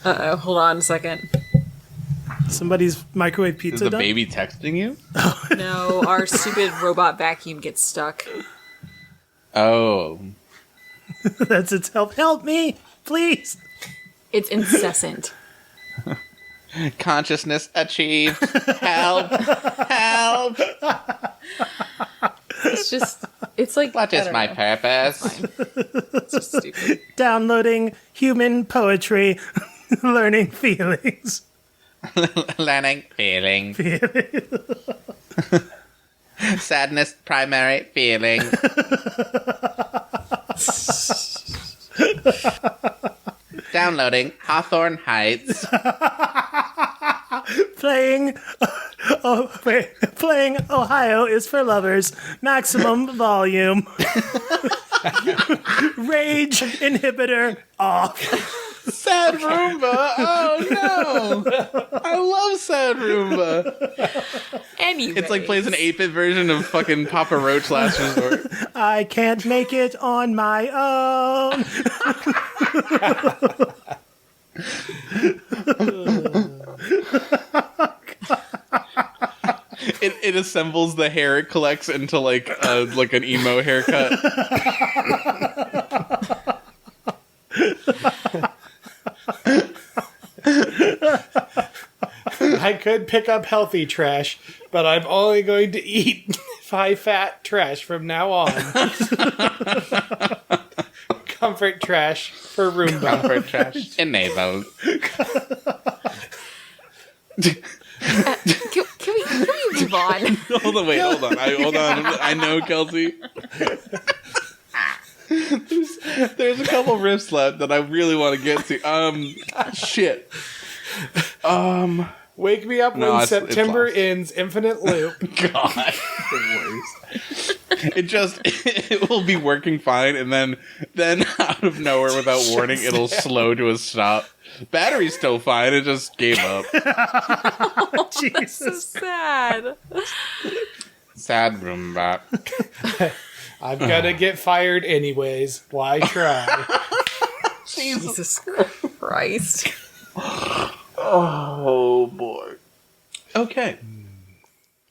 Uh-oh, hold on a second. Somebody's microwave pizza Is the done? baby texting you? No, our stupid robot vacuum gets stuck. Oh. That's its help. Help me, please. It's incessant. Consciousness achieved. Help. Help. It's like... What is my purpose? Fine. It's just stupid. Downloading human poetry, learning feelings. Learning feeling. Sadness, primary feeling. Downloading Hawthorne Heights. Playing Ohio is for lovers. Maximum volume. Rage inhibitor off. Sad Roomba. Oh no. I love Sad Roomba. Anyway. It's like plays an 8-bit version of fucking Papa Roach Last Resort. I can't make it on my own. It assembles the hair it collects into like an emo haircut. I could pick up healthy trash, but I'm only going to eat high-fat trash from now on. Comfort trash for Roomba. Comfort trash enabled. Can we move on? Hold on. Hold on. I know, Kelsey. There's a couple riffs left that I really want to get to. Shit. Wake me up when September ends. Infinite loop. God, the worst. It will be working fine, and then out of nowhere, without warning, it'll slow to a stop. Battery's still fine. It just gave up. Jesus. So sad. Sad Roomba. I'm gonna get fired anyways. Why try? Jesus Christ. Oh boy. Okay.